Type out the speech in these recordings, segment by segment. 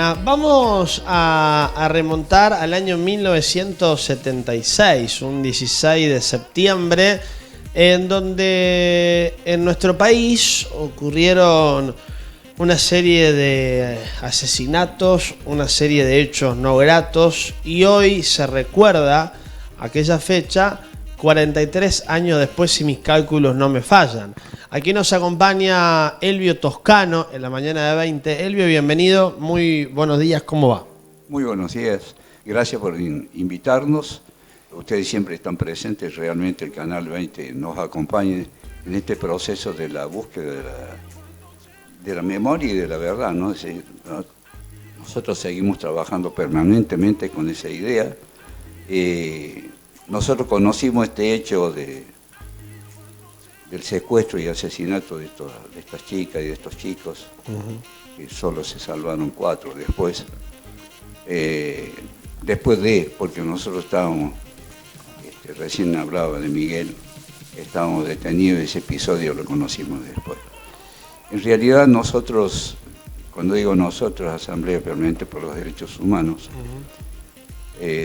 Vamos a remontar al año 1976, un 16 de septiembre, en donde en nuestro país ocurrieron una serie de asesinatos, una serie de hechos no gratos, y hoy se recuerda aquella fecha 43 años después, si mis cálculos no me fallan. Aquí nos acompaña Elvio Toscano en la mañana de 20. Elvio, bienvenido, muy buenos días, ¿cómo va? Muy buenos días, gracias por invitarnos. Ustedes siempre están presentes, realmente el Canal 20 nos acompaña en este proceso de la búsqueda de la memoria y de la verdad, ¿no? Nosotros seguimos trabajando permanentemente con esa idea. Nosotros conocimos este hecho del secuestro y asesinato de estas chicas y de estos chicos, que solo se salvaron 4 después. Porque nosotros estábamos, recién hablaba de Miguel, estábamos detenidos y ese episodio lo conocimos después. En realidad nosotros, cuando digo nosotros, Asamblea Permanente por los Derechos Humanos,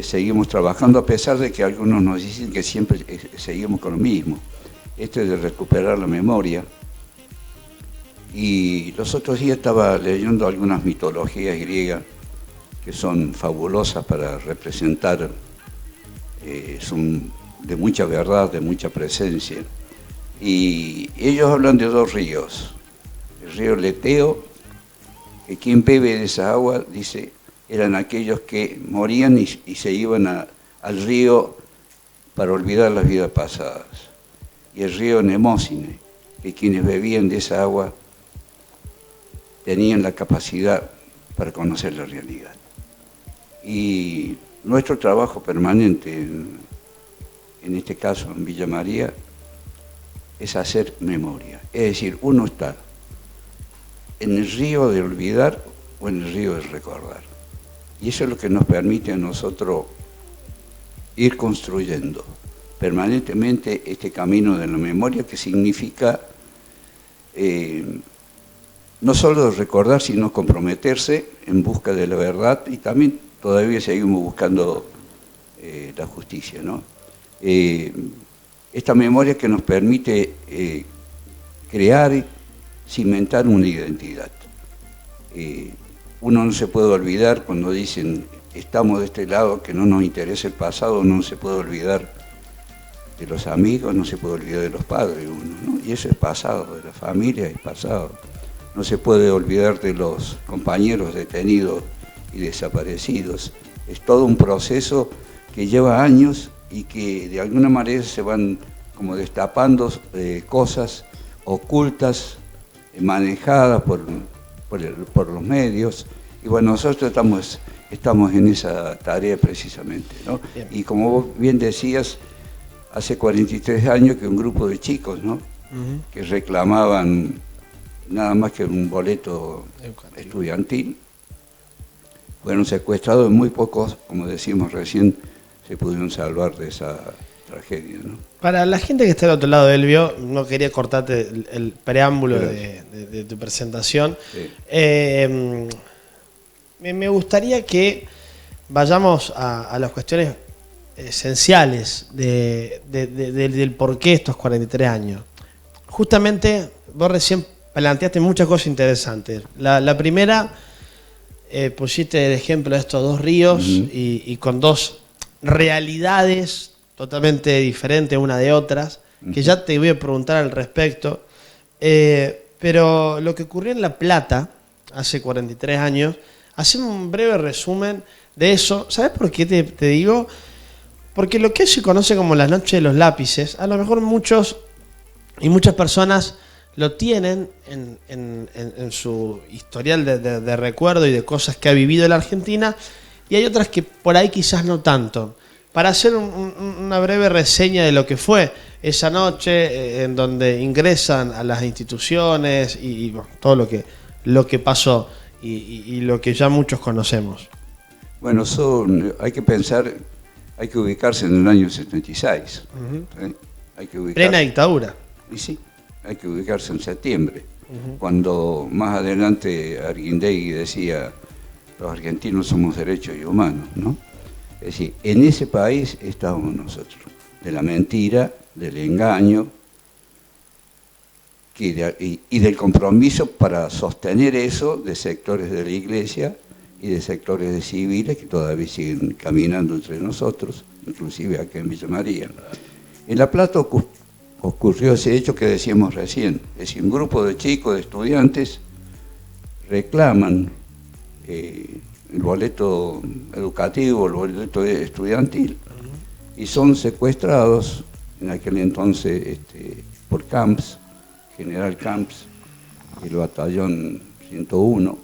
seguimos trabajando a pesar de que algunos nos dicen que siempre seguimos con lo mismo. Esto es de recuperar la memoria. Y los otros días estaba leyendo algunas mitologías griegas que son fabulosas para representar, son de mucha verdad, de mucha presencia. Y ellos hablan de 2 ríos. El río Leteo, que quien bebe de esa agua, dice, eran aquellos que morían y se iban al río para olvidar las vidas pasadas. Y el río Nemósine, que quienes bebían de esa agua tenían la capacidad para conocer la realidad. Y nuestro trabajo permanente, en este caso en Villa María, es hacer memoria. Es decir, uno está en el río de olvidar o en el río de recordar. Y eso es lo que nos permite a nosotros ir construyendo permanentemente este camino de la memoria, que significa no solo recordar, sino comprometerse en busca de la verdad, y también todavía seguimos buscando la justicia, ¿no? Esta memoria que nos permite crear y cimentar una identidad. Uno no se puede olvidar cuando dicen estamos de este lado, que no nos interesa el pasado, no se puede olvidar de los amigos, no se puede olvidar de los padres uno, ¿no? Y eso es pasado, de la familia es pasado. No se puede olvidar de los compañeros detenidos y desaparecidos. Es todo un proceso que lleva años y que de alguna manera se van como destapando cosas ocultas, manejadas por los medios. Y bueno, nosotros estamos en esa tarea precisamente, ¿no? Y como vos bien decías, hace 43 años que un grupo de chicos, ¿no? Que reclamaban nada más que un boleto estudiantil, fueron secuestrados, y muy pocos, como decimos recién, se pudieron salvar de esa tragedia, ¿no? Para la gente que está al otro lado, Elvio, no quería cortarte el preámbulo de tu presentación. Sí. Me gustaría que vayamos a las cuestiones esenciales del porqué estos 43 años. Justamente vos recién planteaste muchas cosas interesantes. La primera, pusiste el ejemplo de estos 2 ríos y con 2 realidades totalmente diferentes una de otras, que ya te voy a preguntar al respecto. Pero lo que ocurrió en La Plata hace 43 años, hacemos un breve resumen de eso. ¿Sabes por qué te digo? Porque lo que hoy se conoce como la noche de los lápices, a lo mejor muchas personas lo tienen en su historial de recuerdo y de cosas que ha vivido la Argentina, y hay otras que por ahí quizás no tanto. Para hacer una breve reseña de lo que fue esa noche en donde ingresan a las instituciones y bueno, todo lo que pasó y lo que ya muchos conocemos. Bueno, hay que pensar, hay que ubicarse en el año 76. Hay que ubicarse, plena dictadura. Y sí, hay que ubicarse en septiembre, cuando más adelante Arguindegui decía los argentinos somos derechos y humanos, ¿no? Es decir, en ese país estamos nosotros, de la mentira, del engaño y del compromiso para sostener eso de sectores de la iglesia y de sectores de civiles que todavía siguen caminando entre nosotros, inclusive aquí en Villa María. En La Plata ocurrió ese hecho que decíamos recién, es decir, un grupo de chicos, de estudiantes, reclaman el boleto educativo, el boleto estudiantil, y son secuestrados en aquel entonces por Camps, General Camps, el batallón 101,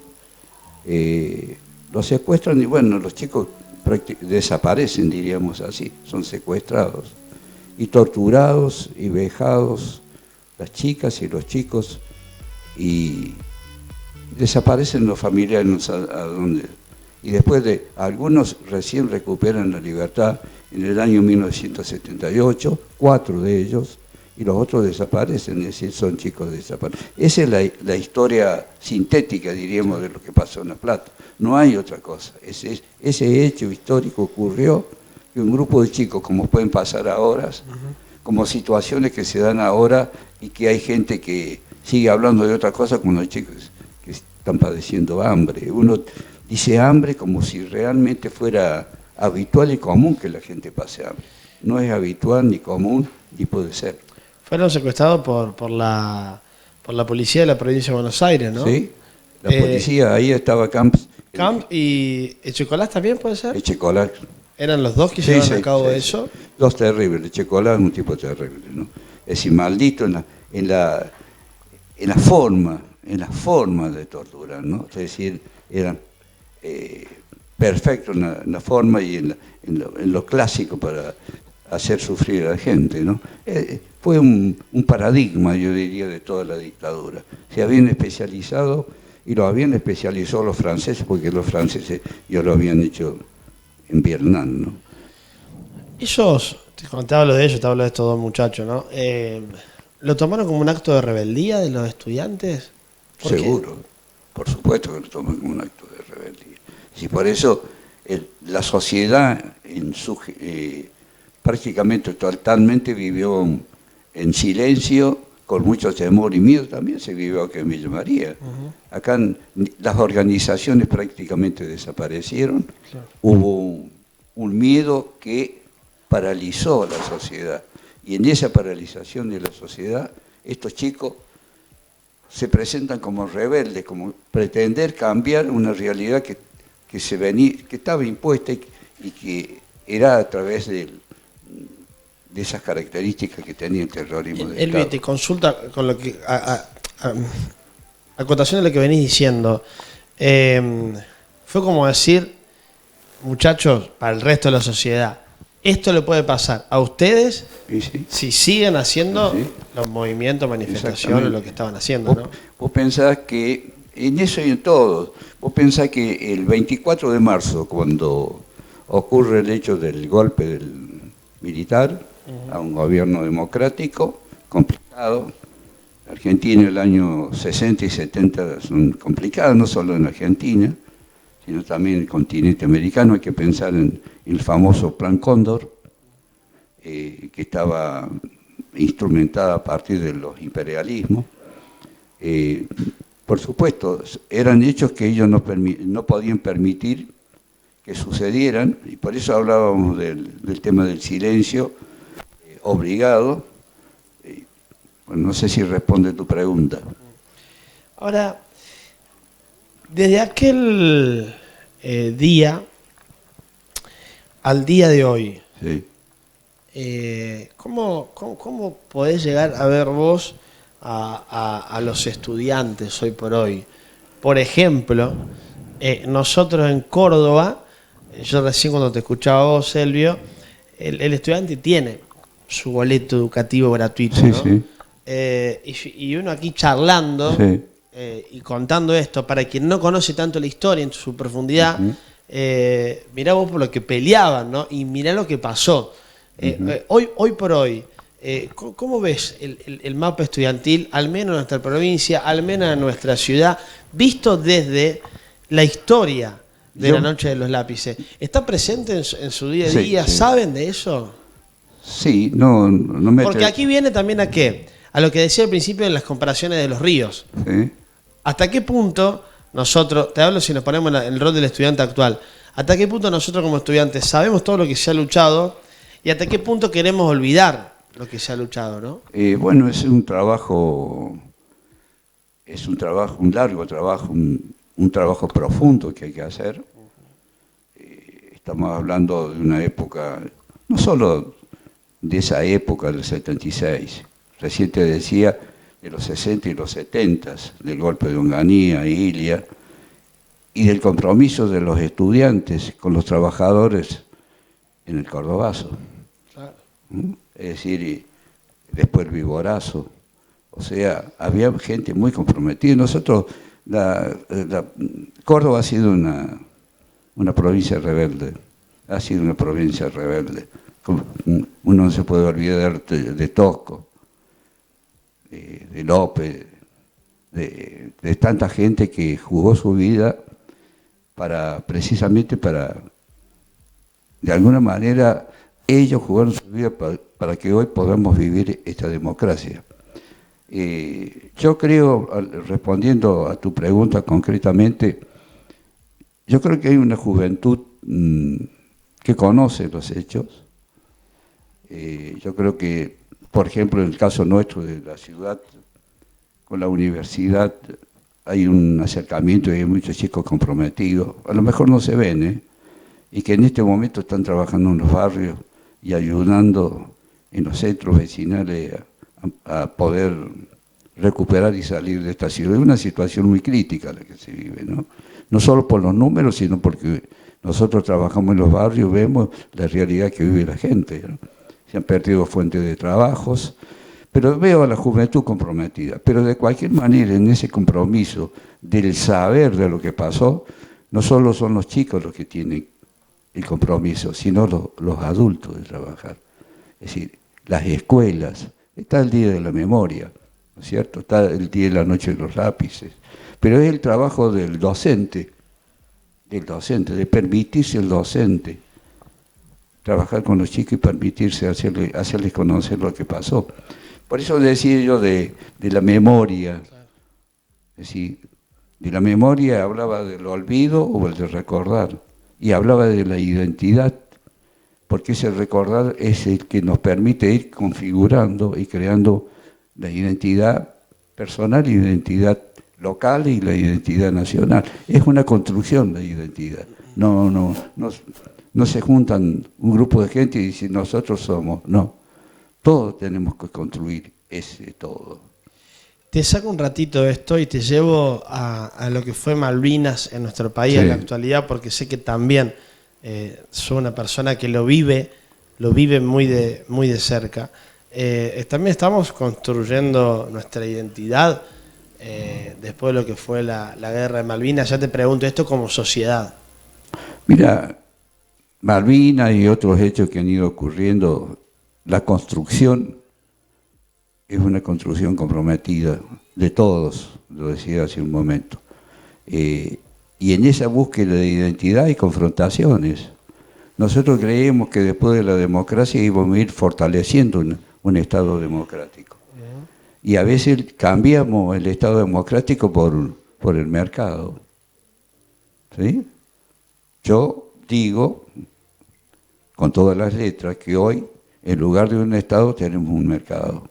los secuestran y bueno, los chicos desaparecen, diríamos así, son secuestrados y torturados y vejados, las chicas y los chicos, y desaparecen los familiares a donde. Y después de algunos recién recuperan la libertad en el año 1978, 4 de ellos, y los otros desaparecen, es decir, son chicos desaparecidos. Esa es la historia sintética, diríamos, de lo que pasó en La Plata. No hay otra cosa. Ese hecho histórico ocurrió, y un grupo de chicos, como pueden pasar ahora, como situaciones que se dan ahora, y que hay gente que sigue hablando de otra cosa, como los chicos que están padeciendo hambre. Uno dice hambre como si realmente fuera habitual y común que la gente pase hambre. No es habitual ni común, ni puede ser. Fueron secuestrados por la policía de la provincia de Buenos Aires, ¿no? Sí, la policía, ahí estaba Camps. Camps y Echecolás también, ¿puede ser? Echecolás. ¿Eran los dos que llevaron a cabo eso? Dos terribles. Echecolás es un tipo terrible, ¿no? Es decir, maldito en la forma de torturar, ¿no? Es decir, eran perfectos en la forma y en lo clásico para hacer sufrir a la gente, ¿no? Fue un paradigma, yo diría, de toda la dictadura. Se habían especializado, y lo habían especializado los franceses, porque los franceses ya lo habían hecho en Vietnam, ¿no? Ellos, cuando te hablo de ellos, te hablo de estos dos muchachos, ¿no? ¿Lo tomaron como un acto de rebeldía de los estudiantes? Seguro, por supuesto que lo toman como un acto de rebeldía. Y por eso la sociedad prácticamente totalmente vivió en silencio, con mucho temor y miedo. También se vivió aquí en Villa María. Acá las organizaciones prácticamente desaparecieron. Claro. Hubo un miedo que paralizó a la sociedad. Y en esa paralización de la sociedad, estos chicos se presentan como rebeldes, como pretender cambiar una realidad que estaba impuesta y que era a través de esas características que tenía el terrorismo de Elvi, te consulta con lo que acotación de lo que venís diciendo. Fue como decir, muchachos, para el resto de la sociedad, esto le puede pasar a ustedes si siguen haciendo los movimientos, manifestaciones, lo que estaban haciendo, ¿no? Vos pensás que en eso y en todo, vos pensás que el 24 de marzo, cuando ocurre el hecho del golpe del militar a un gobierno democrático, complicado. Argentina, el año 60 y 70 son complicados, no solo en Argentina, sino también en el continente americano. Hay que pensar en el famoso Plan Cóndor, que estaba instrumentada a partir de los imperialismos. Por supuesto, eran hechos que ellos no podían permitir que sucedieran, y por eso hablábamos del tema del silencio obligado. Bueno, no sé si responde tu pregunta. Ahora, desde aquel día al día de hoy, ¿cómo podés llegar a ver vos a los estudiantes hoy por hoy? Por ejemplo, nosotros en Córdoba, yo recién cuando te escuchaba vos, Selvio, el estudiante tiene su boleto educativo gratuito, ¿no? Y uno aquí charlando y contando esto, para quien no conoce tanto la historia en su profundidad, mirá vos por lo que peleaban, ¿no? Y mirá lo que pasó. Hoy por hoy, ¿cómo ves el mapa estudiantil, al menos en nuestra provincia, al menos en nuestra ciudad, visto desde la historia de la noche de los lápices. ¿Está presente en su día a día? Sí. ¿Saben de eso? Sí, no me... Porque aquí viene también a qué, a lo que decía al principio en las comparaciones de los ríos. ¿Sí? ¿Hasta qué punto nosotros, te hablo si nos ponemos en el rol del estudiante actual, hasta qué punto nosotros como estudiantes sabemos todo lo que se ha luchado y hasta qué punto queremos olvidar lo que se ha luchado, ¿no? Bueno, es un trabajo, un largo trabajo, un trabajo profundo que hay que hacer. Estamos hablando de una época, no solo de esa época del 76, recién te decía de los 60 y los 70, del golpe de Onganía, Ilia, y del compromiso de los estudiantes con los trabajadores en el Cordobazo. Claro. Es decir, y después el Viborazo. O sea, había gente muy comprometida. Nosotros, Córdoba ha sido una provincia rebelde. Ha sido una provincia rebelde. Uno no se puede olvidar de Tosco, de López, de tanta gente que jugó su vida precisamente para, de alguna manera, ellos jugaron su vida para que hoy podamos vivir esta democracia. Yo creo, respondiendo a tu pregunta concretamente, yo creo que hay una juventud que conoce los hechos. Yo creo que, por ejemplo, en el caso nuestro de la ciudad, con la universidad, hay un acercamiento y hay muchos chicos comprometidos. A lo mejor no se ven, y que en este momento están trabajando en los barrios y ayudando en los centros vecinales a poder recuperar y salir de esta ciudad. Es una situación muy crítica la que se vive, ¿no? No solo por los números, sino porque nosotros trabajamos en los barrios, vemos la realidad que vive la gente, ¿no? Se han perdido fuentes de trabajos, pero veo a la juventud comprometida. Pero de cualquier manera, en ese compromiso del saber de lo que pasó, no solo son los chicos los que tienen el compromiso, sino los adultos de trabajar. Es decir, las escuelas, está el Día de la Memoria, ¿no es cierto? Está el Día de la Noche de los Lápices, pero es el trabajo del docente, de permitirse el docente trabajar con los chicos y permitirse hacerles conocer lo que pasó. Por eso decía yo de la memoria, es decir, de la memoria hablaba del olvido o el de recordar, y hablaba de la identidad, porque ese recordar es el que nos permite ir configurando y creando la identidad personal, la identidad local y la identidad nacional. Es una construcción de identidad. No se juntan un grupo de gente y dicen nosotros somos, no. Todos tenemos que construir ese todo. Te saco un ratito de esto y te llevo a lo que fue Malvinas en nuestro país en la actualidad, porque sé que también soy una persona que lo vive muy de cerca. También estamos construyendo nuestra identidad después de lo que fue la guerra de Malvinas. Ya te pregunto esto como sociedad. Mira, Malvinas y otros hechos que han ido ocurriendo, la construcción es una construcción comprometida de todos, lo decía hace un momento. Y en esa búsqueda de identidad hay confrontaciones. Nosotros creemos que después de la democracia íbamos a ir fortaleciendo un Estado democrático. Y a veces cambiamos el Estado democrático por el mercado. ¿Sí? Yo digo, con todas las letras, que hoy, en lugar de un Estado, tenemos un mercado.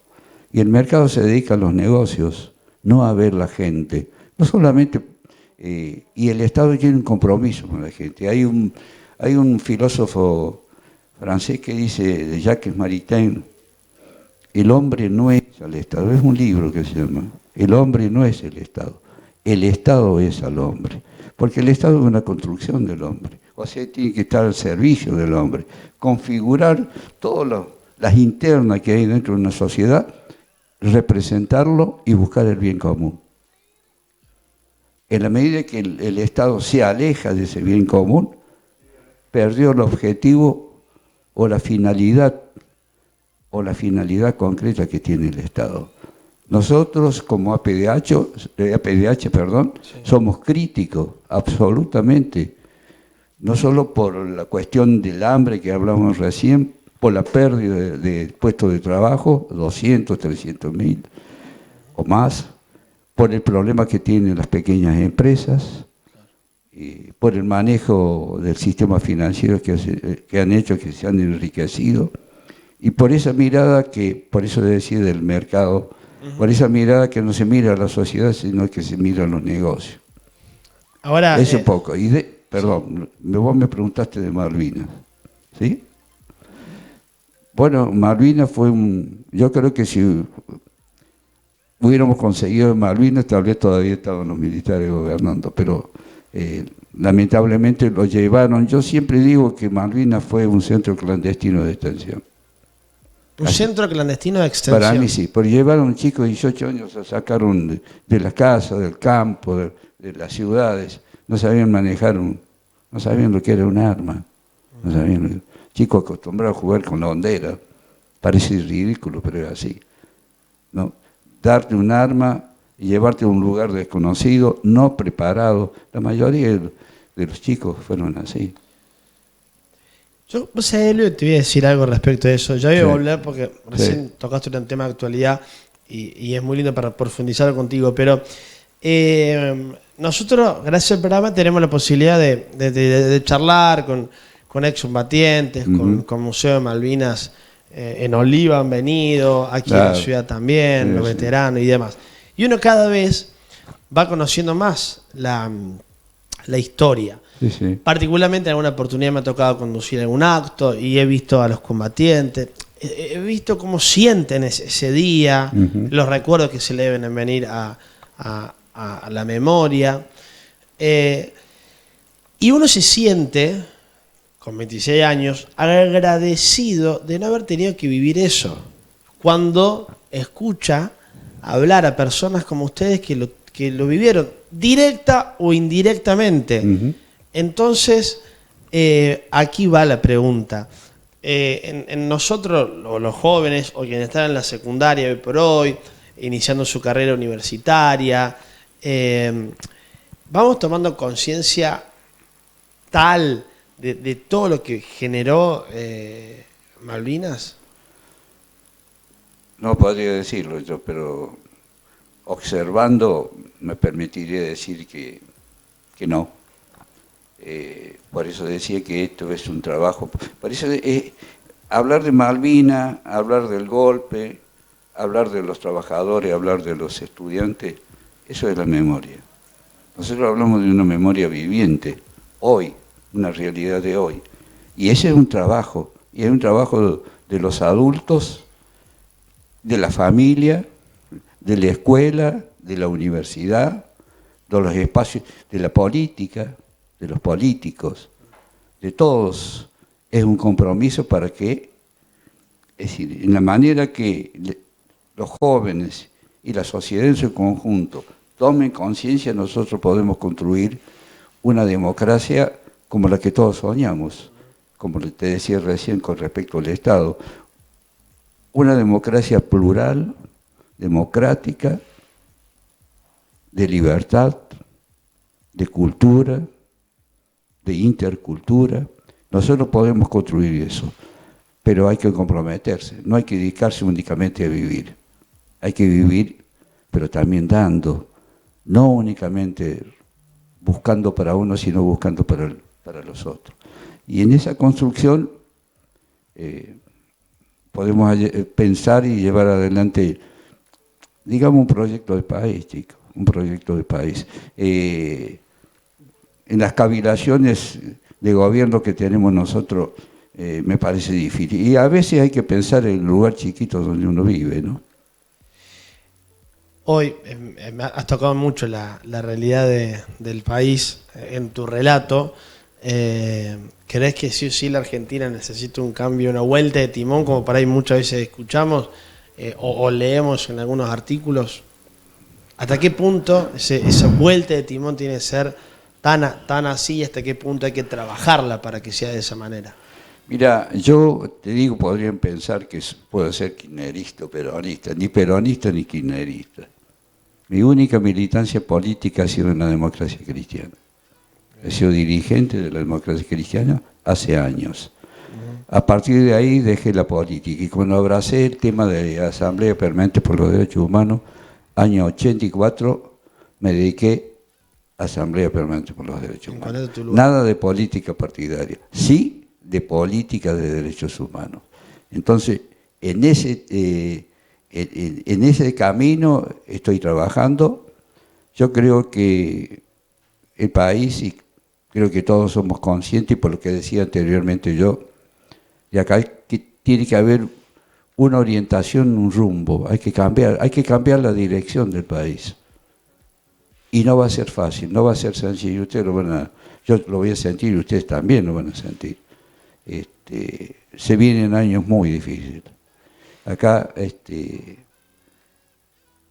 Y el mercado se dedica a los negocios, no a ver la gente. No solamente... y el Estado tiene un compromiso con la gente. Hay un filósofo francés que dice, de Jacques Maritain, el hombre no es el Estado. Es un libro que se llama El hombre no es el Estado. El Estado es al hombre. Porque el Estado es una construcción del hombre. O sea, tiene que estar al servicio del hombre. Configurar todas las internas que hay dentro de una sociedad, representarlo y buscar el bien común. En la medida que el Estado se aleja de ese bien común, perdió el objetivo o la finalidad concreta que tiene el Estado. Nosotros como APDH, somos críticos absolutamente no solo por la cuestión del hambre que hablamos recién, por la pérdida de puestos de trabajo, 200, 300 mil o más, por el problema que tienen las pequeñas empresas, y por el manejo del sistema financiero que han hecho que se han enriquecido, y por esa mirada que, por eso decía del mercado, por esa mirada que no se mira a la sociedad, sino que se mira a los negocios. Ahora, Ese poco. Perdón, vos me preguntaste de Malvinas, ¿sí? Bueno, Malvinas fue yo creo que si hubiéramos conseguido Malvinas, tal vez todavía estaban los militares gobernando, pero lamentablemente lo llevaron. Yo siempre digo que Malvinas fue un centro clandestino de detención. Un centro clandestino de extensión. Para mí sí, porque llevaron a un chico de 18 años, se sacaron de la casa, del campo, de las ciudades, no sabían manejar, no sabían lo que era un arma, no sabían, chico acostumbrado a jugar con la hondera, parece ridículo, pero es así, ¿no? Darte un arma y llevarte a un lugar desconocido, no preparado, la mayoría de los chicos fueron así. Yo, Elio, te voy a decir algo respecto a eso. Ya voy a volver porque recién tocaste un tema de actualidad y es muy lindo para profundizar contigo, pero nosotros, gracias al programa, tenemos la posibilidad de charlar con excombatientes, con Museo de Malvinas en Oliva han venido, aquí en la ciudad también, los veteranos y demás. Y uno cada vez va conociendo más la historia. Sí, sí. Particularmente en alguna oportunidad me ha tocado conducir algún acto y he visto a los combatientes, he visto cómo sienten ese día, los recuerdos que se le deben venir a la memoria. Y uno se siente, con 26 años, agradecido de no haber tenido que vivir eso. Cuando escucha hablar a personas como ustedes que lo vivieron, directa o indirectamente. Entonces, aquí va la pregunta. En nosotros, los jóvenes, o quienes están en la secundaria hoy por hoy, iniciando su carrera universitaria, vamos tomando conciencia tal de todo lo que generó Malvinas. No podría decirlo yo, pero observando me permitiría decir que no. Por eso decía que esto es un trabajo. Por eso hablar de Malvinas, hablar del golpe, hablar de los trabajadores, hablar de los estudiantes, eso es la memoria. Nosotros hablamos de una memoria viviente, hoy, una realidad de hoy. Y ese es un trabajo, y es un trabajo de los adultos, de la familia, de la escuela, de la universidad, de los espacios, de la política, de los políticos, de todos. Es un compromiso para que, es decir, en la manera que los jóvenes y la sociedad en su conjunto tomen conciencia, nosotros podemos construir una democracia como la que todos soñamos, como te decía recién con respecto al Estado, una democracia plural, democrática, de libertad, de cultura, de intercultura. Nosotros podemos construir eso, pero hay que comprometerse, no hay que dedicarse únicamente a vivir. Hay que vivir, pero también dando, no únicamente buscando para uno, sino buscando para los otros. Y en esa construcción podemos pensar y llevar adelante, digamos, un proyecto de país, chicos, un proyecto de país. En las cavilaciones de gobierno que tenemos nosotros me parece difícil. Y a veces hay que pensar en el lugar chiquito donde uno vive, ¿no? Hoy has tocado mucho la realidad del país en tu relato. ¿Crees que sí o sí la Argentina necesita un cambio, una vuelta de timón, como por ahí muchas veces escuchamos o leemos en algunos artículos? ¿Hasta qué punto esa vuelta de timón tiene que ser tan así y hasta qué punto hay que trabajarla para que sea de esa manera? Mira, yo te digo, podrían pensar que puedo ser kirchnerista o peronista, ni peronista ni kirchnerista. Mi única militancia política ha sido en la democracia cristiana. He sido dirigente de la democracia cristiana hace años. A partir de ahí dejé la política y cuando abracé el tema de Asamblea Permanente por los Derechos Humanos, año 84, me dediqué a Asamblea Permanente por los Derechos Humanos. Nada de política partidaria, sí de política de derechos humanos. Entonces, en ese camino estoy trabajando. Yo creo que el país, y creo que todos somos conscientes, y por lo que decía anteriormente yo, y acá tiene que haber una orientación, un rumbo, hay que cambiar la dirección del país. Y no va a ser fácil, no va a ser sencillo, yo lo voy a sentir y ustedes también lo van a sentir. Se vienen años muy difíciles. Acá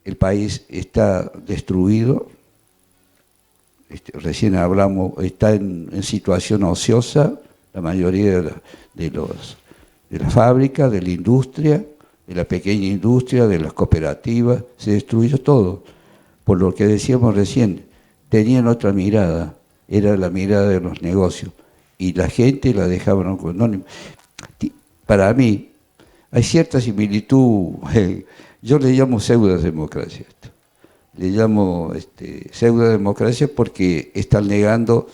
el país está destruido, recién hablamos, está en situación ociosa, la mayoría de las fábricas, de la industria, de la pequeña industria, de las cooperativas, se destruyó todo. Por lo que decíamos recién, tenían otra mirada, era la mirada de los negocios, y la gente la dejaban con... Para mí, hay cierta similitud, yo le llamo pseudodemocracia esto. Le llamo pseudodemocracia porque están negando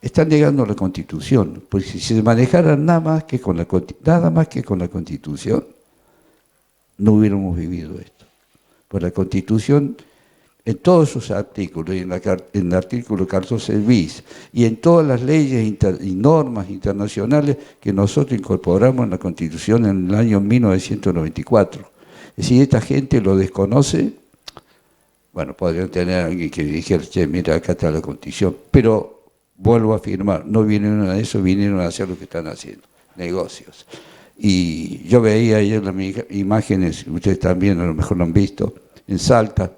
la Constitución, porque si se manejaran nada más que con la Constitución, no hubiéramos vivido esto. Por la Constitución, en todos sus artículos, y en el artículo 14 bis, y en todas las leyes y normas internacionales que nosotros incorporamos en la Constitución en el año 1994. Si esta gente lo desconoce, bueno, podrían tener a alguien que dijera, che, mira, acá está la Constitución, pero vuelvo a afirmar, no vinieron a eso, vinieron a hacer lo que están haciendo, negocios. Y yo veía ayer las imágenes, ustedes también a lo mejor lo han visto, en Salta,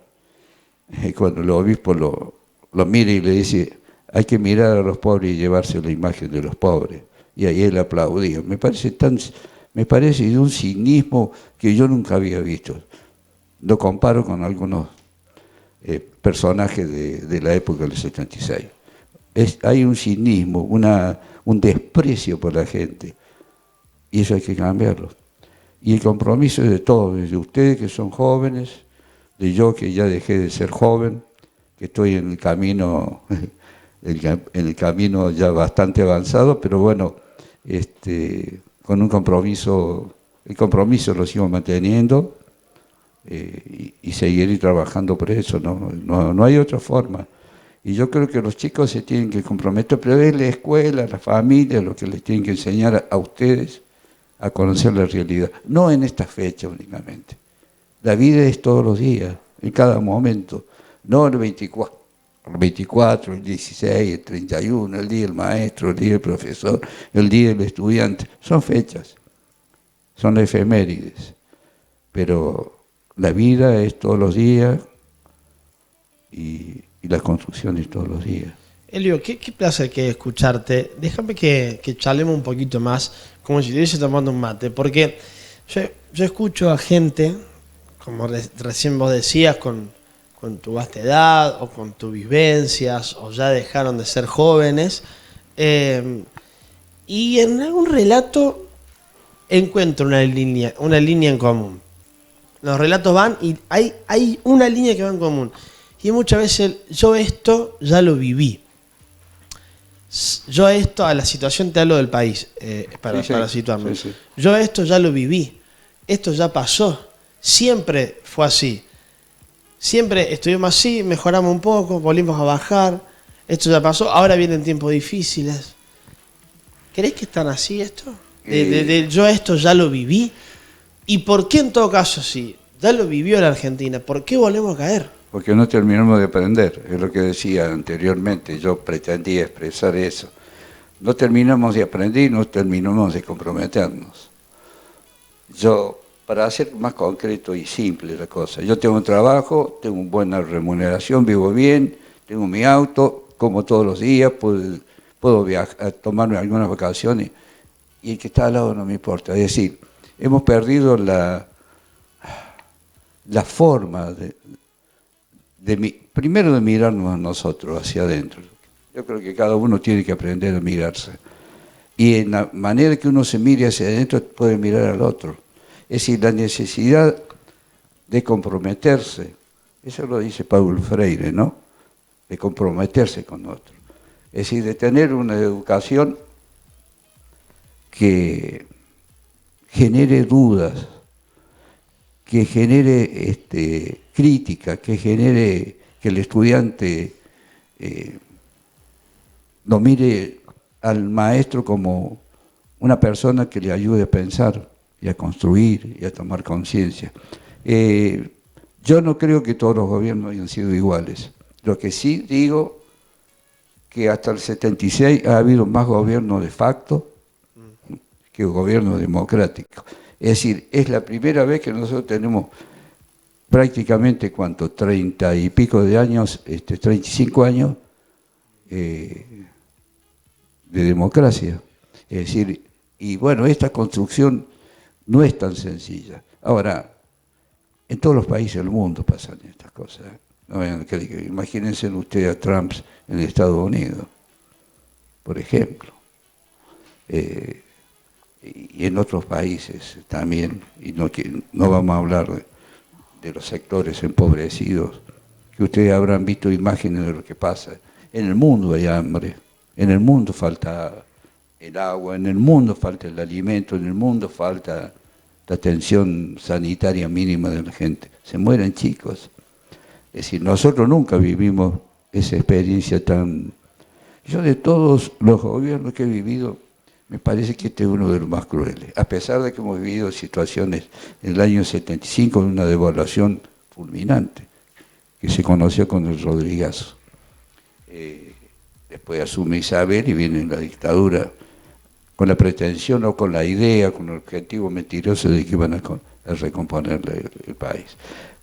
cuando el obispo lo mira y le dice, hay que mirar a los pobres y llevarse la imagen de los pobres. Y ahí él aplaudía. Me parece de un cinismo que yo nunca había visto. Lo comparo con algunos personajes de la época del 76. Hay un cinismo, un desprecio por la gente. Y eso hay que cambiarlo. Y el compromiso es de todos, de ustedes que son jóvenes, de yo que ya dejé de ser joven, que estoy en el camino, ya bastante avanzado, pero bueno, con un compromiso, el compromiso lo sigo manteniendo y seguiré trabajando por eso, no hay otra forma. Y yo creo que los chicos se tienen que comprometer, pero es la escuela, la familia, lo que les tienen que enseñar a ustedes a conocer la realidad, no en esta fecha únicamente. La vida es todos los días, en cada momento, no el 24, el 16, el 31, el día del maestro, el día del profesor, el día del estudiante. Son fechas, son efemérides, pero la vida es todos los días y la construcción es todos los días. Elio, qué placer que escucharte. Déjame que charlemos un poquito más, como si estuviese tomando un mate, porque yo escucho a gente, como recién vos decías, con tu vasta edad, o con tus vivencias, o ya dejaron de ser jóvenes, y en algún relato encuentro una línea en común. Los relatos van y hay una línea que va en común. Y muchas veces yo esto ya lo viví. Yo esto, a la situación te hablo del país, para situarme. Sí. Yo esto ya lo viví. Esto ya pasó. Siempre fue así. Siempre estuvimos así, mejoramos un poco, volvimos a bajar. Esto ya pasó, ahora vienen tiempos difíciles. ¿Crees que están así esto? Yo esto ya lo viví. ¿Y por qué en todo caso sí? Ya lo vivió la Argentina. ¿Por qué volvemos a caer? Porque no terminamos de aprender, es lo que decía anteriormente, yo pretendía expresar eso. No terminamos de aprender y no terminamos de comprometernos. Yo, para hacer más concreto y simple la cosa, yo tengo un trabajo, tengo una buena remuneración, vivo bien, tengo mi auto, como todos los días, puedo viajar, tomarme algunas vacaciones, y el que está al lado no me importa. Es decir, hemos perdido la forma primero de mirarnos a nosotros hacia adentro. Yo creo que cada uno tiene que aprender a mirarse. Y en la manera que uno se mire hacia adentro puede mirar al otro. Es decir, la necesidad de comprometerse, eso lo dice Paulo Freire, ¿no? De comprometerse con otro. Es decir, de tener una educación que genere dudas, que genere crítica, que genere que el estudiante no mire al maestro como una persona que le ayude a pensar y a construir y a tomar conciencia. Yo no creo que todos los gobiernos hayan sido iguales. Lo que sí digo que hasta el 76 ha habido más gobierno de facto que gobierno democrático. Es decir, es la primera vez que nosotros tenemos prácticamente, ¿cuánto? 30 y pico de años, 35 años de democracia. Es decir, y bueno, esta construcción no es tan sencilla. Ahora, en todos los países del mundo pasan estas cosas. No, imagínense ustedes a Trump en Estados Unidos, por ejemplo. Y en otros países también, y no vamos a hablar de los sectores empobrecidos, que ustedes habrán visto imágenes de lo que pasa. En el mundo hay hambre, en el mundo falta el agua, en el mundo falta el alimento, en el mundo falta la atención sanitaria mínima de la gente. Se mueren chicos. Es decir, nosotros nunca vivimos esa experiencia tan... Yo de todos los gobiernos que he vivido, me parece que este es uno de los más crueles, a pesar de que hemos vivido situaciones en el año 75 de una devaluación fulminante, que se conoció con el Rodrigazo. Después asume Isabel y viene la dictadura con la pretensión o con la idea, con el objetivo mentiroso de que iban a recomponer el país.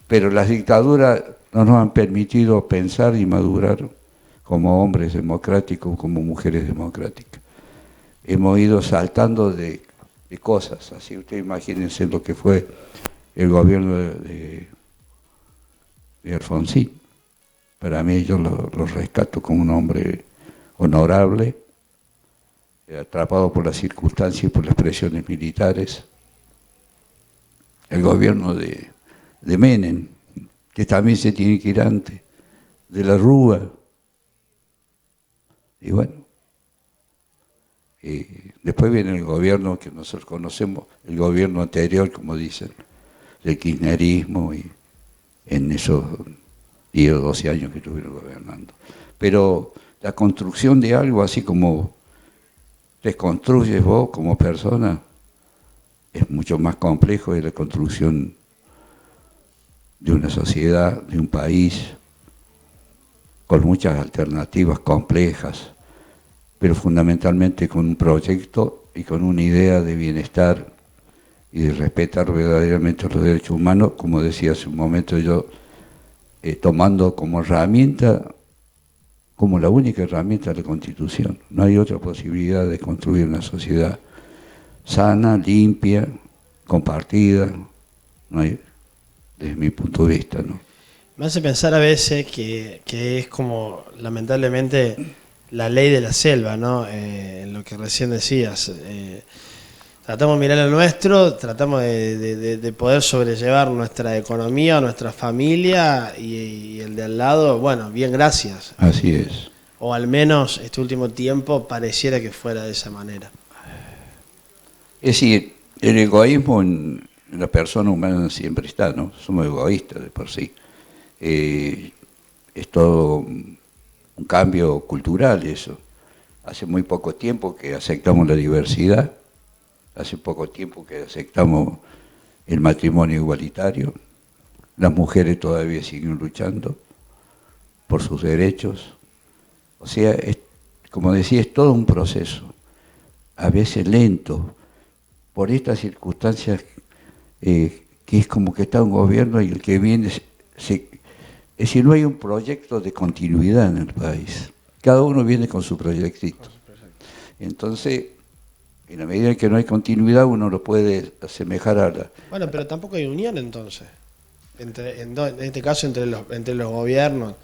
Pero las dictaduras no nos han permitido pensar y madurar como hombres democráticos, como mujeres democráticas. Hemos ido saltando de cosas, así ustedes imagínense lo que fue el gobierno de Alfonsín. Para mí yo lo rescato como un hombre honorable, atrapado por las circunstancias y por las presiones militares. El gobierno de Menem, que también se tiene que ir antes, de la Rúa. Y bueno, después viene el gobierno que nosotros conocemos, el gobierno anterior, como dicen, del kirchnerismo, y en esos 10 o 12 años que estuvieron gobernando. Pero la construcción de algo, así como te construyes vos como persona, es mucho más complejo de la construcción de una sociedad, de un país, con muchas alternativas complejas, pero fundamentalmente con un proyecto y con una idea de bienestar y de respetar verdaderamente los derechos humanos, como decía hace un momento yo, tomando como herramienta, como la única herramienta, la Constitución. No hay otra posibilidad de construir una sociedad sana, limpia, compartida, no hay, desde mi punto de vista, ¿no? Me hace pensar a veces que es como, lamentablemente, la ley de la selva, ¿no? En lo que recién decías. Tratamos de mirar lo nuestro, tratamos de poder sobrellevar nuestra economía, nuestra familia y el de al lado, bueno, bien, gracias. Así es. O al menos este último tiempo pareciera que fuera de esa manera. Es decir, el egoísmo en la persona humana siempre está, ¿no? Somos egoístas de por sí. Es todo un cambio cultural eso. Hace muy poco tiempo que aceptamos la diversidad, hace poco tiempo que aceptamos el matrimonio igualitario, las mujeres todavía siguen luchando por sus derechos. O sea, como decía, es todo un proceso, a veces lento, por estas circunstancias que es como que está un gobierno y el que viene es decir, no hay un proyecto de continuidad en el país. Cada uno viene con su proyectito. Entonces, en la medida en que no hay continuidad, uno lo puede asemejar a la... Bueno, pero tampoco hay unión entonces, en este caso entre los gobiernos,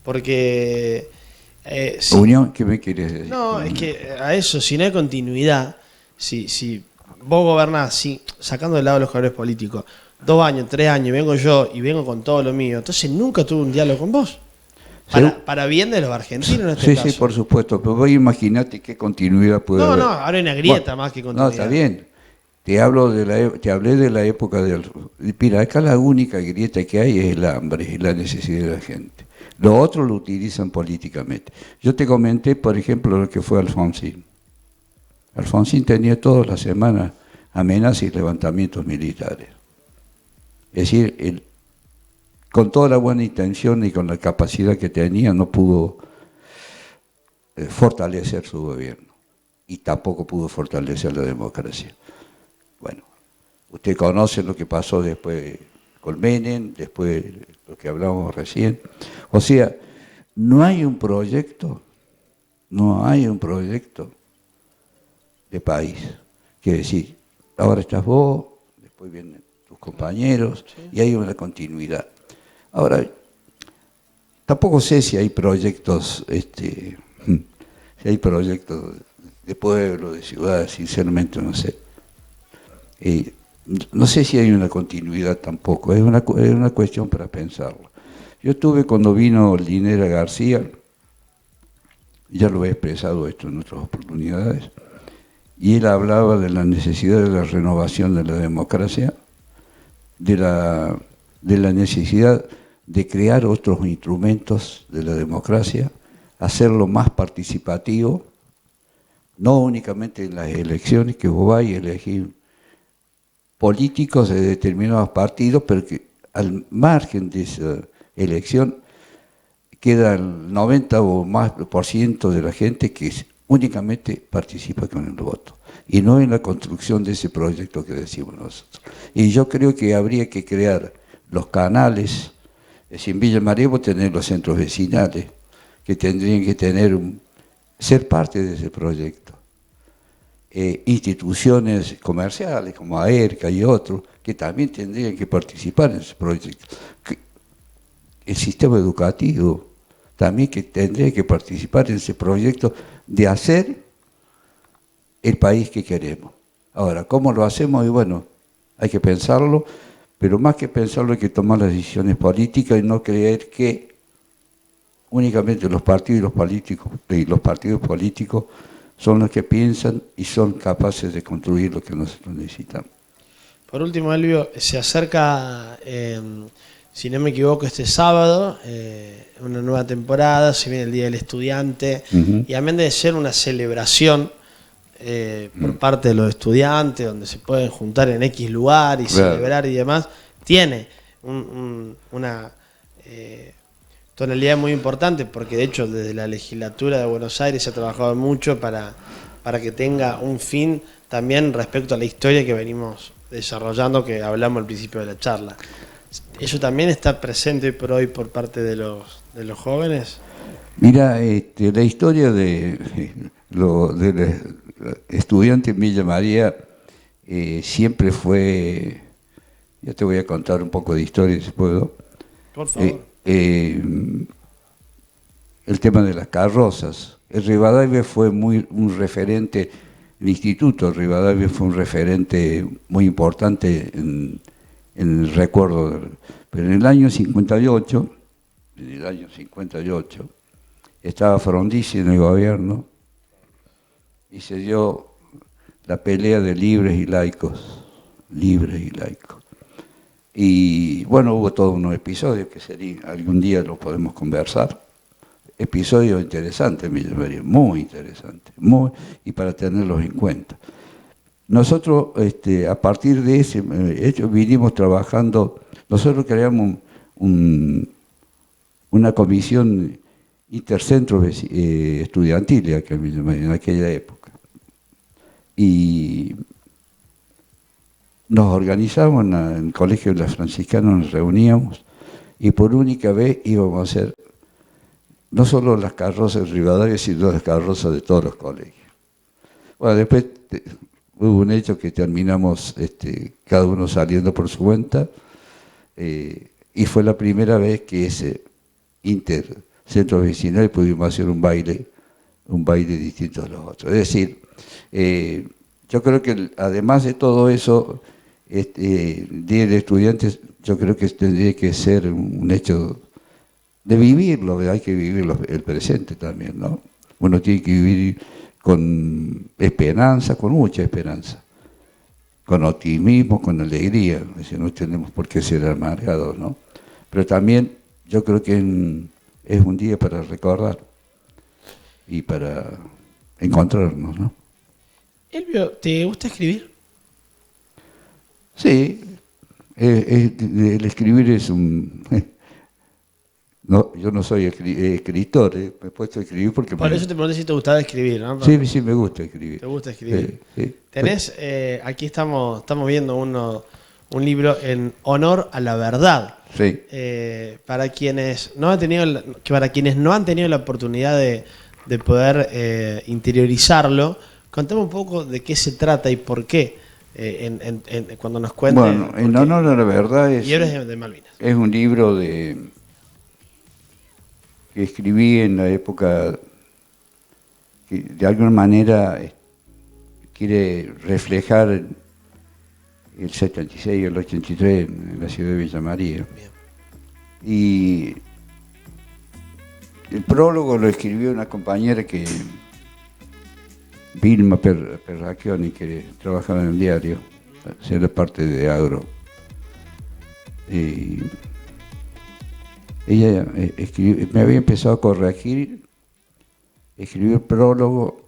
porque Sí. ¿Unión? ¿Qué me quieres decir? No, es que a eso, si no hay continuidad, si vos gobernás sacando de lado los colores políticos, 2 años, 3 años, vengo yo y vengo con todo lo mío, entonces nunca tuve un diálogo con vos. Para bien de los argentinos en este caso. Sí, por supuesto, pero vos imaginate qué continuidad puede haber. No, ahora hay una grieta más que continuidad. No, está bien. Te hablé de la época del... Mira, acá la única grieta que hay es el hambre y la necesidad de la gente. Los otros lo utilizan políticamente. Yo te comenté, por ejemplo, lo que fue Alfonsín. Alfonsín tenía todas las semanas amenazas y levantamientos militares. Es decir, con toda la buena intención y con la capacidad que tenía, no pudo fortalecer su gobierno. Y tampoco pudo fortalecer la democracia. Bueno, usted conoce lo que pasó después con Menem, después lo que hablamos recién. O sea, no hay un proyecto de país. Quiere decir, ahora estás vos, después vienen tus compañeros, y hay una continuidad. Ahora, tampoco sé si hay proyectos, si hay proyectos de pueblo, de ciudad, sinceramente no sé. No sé si hay una continuidad tampoco, es una cuestión para pensarlo. Yo estuve cuando vino Linera García, ya lo he expresado esto en otras oportunidades, y él hablaba de la necesidad de la renovación de la democracia, de la necesidad de crear otros instrumentos de la democracia, hacerlo más participativo, no únicamente en las elecciones, que vos vais a elegir políticos de determinados partidos, pero que al margen de esa elección queda el 90 o más por ciento de la gente que únicamente participa con el voto y no en la construcción de ese proyecto que decimos nosotros. Y yo creo que habría que crear los canales, es decir, en Villa María vos tenés los centros vecinales que tendrían que ser parte de ese proyecto. Instituciones comerciales como AERCA y otros que también tendrían que participar en ese proyecto. El sistema educativo también que tendría que participar en ese proyecto de hacer el país que queremos. Ahora, ¿cómo lo hacemos? Y bueno, hay que pensarlo, pero más que pensarlo hay que tomar las decisiones políticas y no creer que únicamente los partidos políticos son los que piensan y son capaces de construir lo que nosotros necesitamos. Por último, Elvio, se acerca, si no me equivoco, este sábado, una nueva temporada, se viene el Día del Estudiante, y además de ser una celebración por parte de los estudiantes, donde se pueden juntar en X lugar y celebrar y demás, tiene una tonalidad muy importante, porque de hecho desde la legislatura de Buenos Aires se ha trabajado mucho para que tenga un fin también respecto a la historia que venimos desarrollando, que hablamos al principio de la charla. ¿Eso también está presente hoy por hoy por parte de los jóvenes? Mira, la historia de los estudiantes en Villa María siempre fue... Ya te voy a contar un poco de historia, si puedo. Por favor. El tema de las carrozas. El Rivadavia fue un referente, el Instituto Rivadavia fue un referente muy importante en el recuerdo. Pero en el año 58, estaba Frondizi en el gobierno y se dio la pelea de libres y laicos. Y bueno, hubo todos unos episodios que algún día los podemos conversar. Episodios interesantes, muy interesantes, y para tenerlos en cuenta. Nosotros, a partir de ese hecho, vinimos trabajando, nosotros creamos una comisión intercentro estudiantil en aquella época. Y nos organizamos en el Colegio de los Franciscanos, nos reuníamos y por única vez íbamos a hacer no solo las carrozas de Rivadavia, sino las carrozas de todos los colegios. Bueno, después hubo un hecho que terminamos cada uno saliendo por su cuenta y fue la primera vez que ese centros vecinales pudimos hacer un baile distinto a los otros. Es decir, yo creo que además de todo eso, Día del Estudiante, yo creo que tendría que ser un hecho de vivirlo, hay que vivirlo el presente también, ¿no? Uno tiene que vivir con esperanza, con mucha esperanza, con optimismo, con alegría, es decir, no tenemos por qué ser amargados, ¿no? Pero también yo creo que es un día para recordar y para encontrarnos, ¿no? Elvio, ¿te gusta escribir? Sí, el escribir es un... No, yo no soy escritor, me he puesto a escribir porque... Por eso te pregunté si te gustaba escribir, ¿no? Sí, sí, me gusta escribir. ¿Te gusta escribir? Sí, sí. Tenés, aquí estamos viendo un libro en honor a la verdad. Sí. Para quienes no han tenido la oportunidad de poder interiorizarlo, contame un poco de qué se trata y por qué, cuando nos cuenten. Bueno, en honor a la verdad y Héroes de Malvinas. Es un libro que escribí en la época que de alguna manera quiere reflejar el 76 y el 83 en la ciudad de Villa María. Bien. Y el prólogo lo escribió una compañera Vilma Perracchioni, que trabajaba en el diario, hacía la parte de agro. Y ella me había empezado a corregir, escribió el prólogo,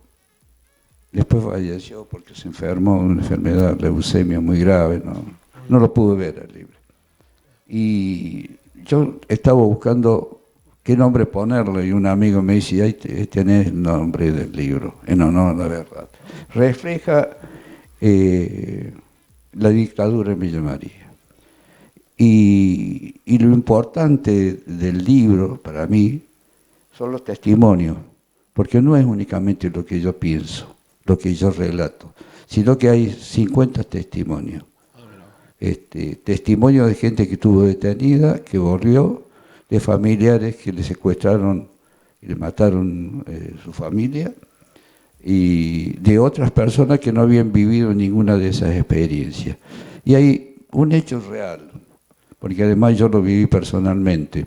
después falleció porque se enfermó de una enfermedad, leucemia muy grave, no lo pude ver el libro. Y yo estaba buscando qué nombre ponerle y un amigo me dice, ahí tenés el nombre del libro, en honor a la verdad. Refleja la dictadura en Villa María. Y lo importante del libro, para mí, son los testimonios, porque no es únicamente lo que yo pienso, lo que yo relato, sino que hay 50 testimonios. Testimonios de gente que estuvo detenida, que volvió, de familiares que le secuestraron y le mataron su familia, y de otras personas que no habían vivido ninguna de esas experiencias. Y hay un hecho real, porque además yo lo viví personalmente.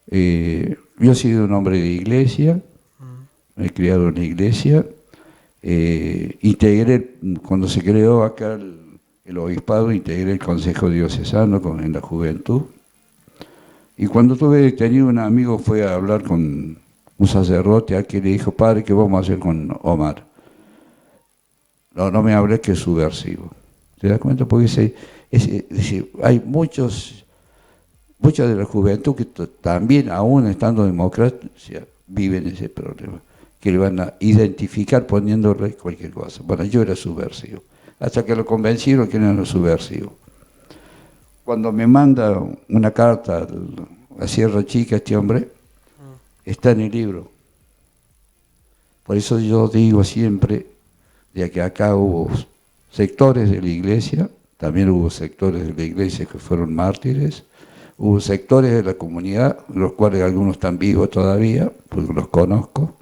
Yo he sido un hombre de iglesia, me he criado en la iglesia, integré, cuando se creó acá el obispado, integré el Consejo Diocesano en la juventud, y cuando tuve detenido, un amigo fue a hablar con un sacerdote a quien le dijo, padre, ¿qué vamos a hacer con Omar? No me hables, que es subversivo. ¿Te das cuenta? Porque hay muchos de la juventud que también, aún estando en democracia, viven ese problema, que le van a identificar poniéndole cualquier cosa. Bueno, yo era subversivo, hasta que lo convencieron que no era subversivo. Cuando me manda una carta a Sierra Chica, este hombre, está en el libro. Por eso yo digo siempre, de que acá hubo sectores de la iglesia, también hubo sectores de la iglesia que fueron mártires, hubo sectores de la comunidad, los cuales algunos están vivos todavía, porque los conozco,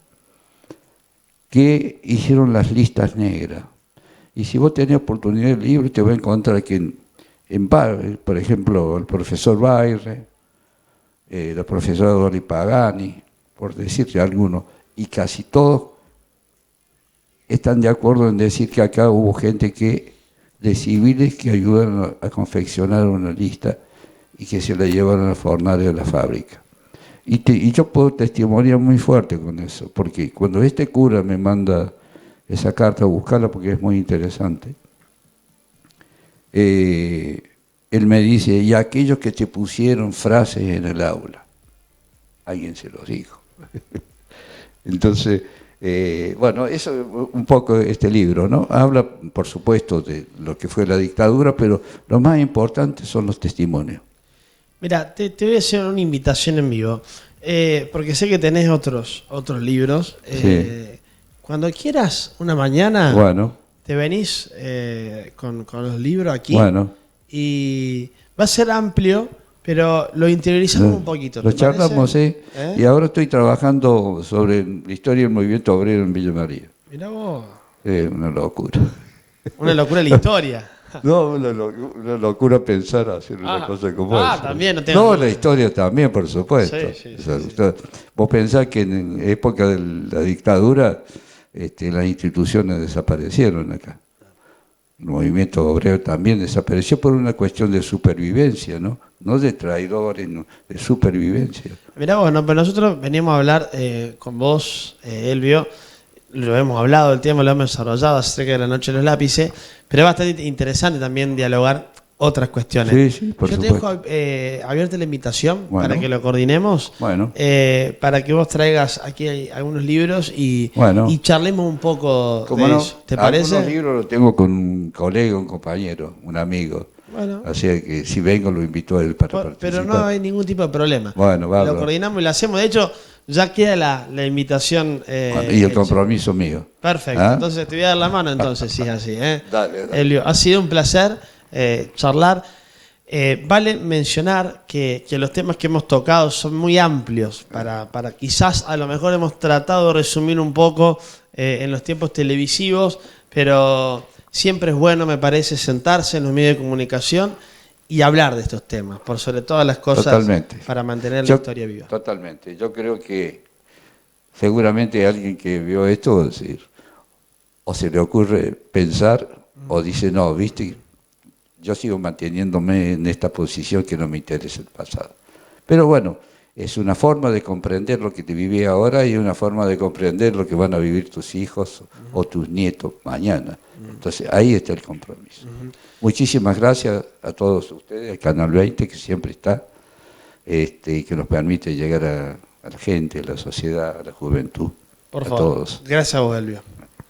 que hicieron las listas negras. Y si vos tenés oportunidad del libro, te vas a encontrar que por ejemplo, el profesor Bairre, la profesora Dori Pagani, por decirte algunos, y casi todos están de acuerdo en decir que acá hubo gente de civiles que ayudaron a confeccionar una lista y que se la llevaron a fornar de la fábrica. Y yo puedo testimoniar muy fuerte con eso, porque cuando este cura me manda esa carta, a buscarla porque es muy interesante, él me dice, y aquellos que te pusieron frases en el aula, alguien se los dijo. Entonces, bueno, eso es un poco este libro, ¿no? Habla, por supuesto, de lo que fue la dictadura, pero lo más importante son los testimonios. Mira, te voy a hacer una invitación en vivo, porque sé que tenés otros libros. Sí. Cuando quieras, una mañana, bueno, te venís con los libros aquí. Bueno. Y va a ser amplio, Pero lo interiorizamos un poquito. Lo charlamos, ¿Eh? Y ahora estoy trabajando sobre la historia del movimiento obrero en Villa María. Mirá vos. Una locura. Una locura la historia. No, una locura pensar hacer una cosa como esa. También no tengo. No, la historia también, por supuesto. Sí. Vos pensás que en época de la dictadura las instituciones desaparecieron acá. El movimiento obrero también desapareció por una cuestión de supervivencia, ¿no? No de traidores, no, de supervivencia. Mirá vos, pero nosotros veníamos a hablar con vos, Elvio, lo hemos hablado del tema, lo hemos desarrollado acerca de la noche de los lápices, pero es bastante interesante también dialogar otras cuestiones. Sí, por Yo supuesto. te dejo abierta la invitación Bueno. para que lo coordinemos, para que vos traigas aquí algunos libros y charlemos un poco de eso. ¿Te parece? Algunos libros los tengo con un colega, un compañero, un amigo. Bueno. Así que si vengo lo invito a él para participar. Pero no hay ningún tipo de problema. Bueno, lo coordinamos y lo hacemos. De hecho, ya queda la invitación. Y el compromiso mío. Perfecto. Entonces te voy a dar la mano entonces, si es así. Dale. Elvio, ha sido un placer charlar. Vale mencionar que los temas que hemos tocado son muy amplios. Para quizás a lo mejor hemos tratado de resumir un poco en los tiempos televisivos, pero siempre es bueno, me parece, sentarse en los medios de comunicación y hablar de estos temas, por sobre todas las cosas. Totalmente. Para mantener la historia viva. Totalmente. Yo creo que seguramente alguien que vio esto, decir, o se le ocurre pensar, o dice, no, viste, yo sigo manteniéndome en esta posición que no me interesa el pasado. Pero bueno, es una forma de comprender lo que te viví ahora y una forma de comprender lo que van a vivir tus hijos o tus nietos mañana. Entonces, ahí está el compromiso. Muchísimas gracias a todos ustedes, al Canal 20, que siempre está, y que nos permite llegar a la gente, a la sociedad, a la juventud, Por a favor. todos. Gracias a vos, Elvio.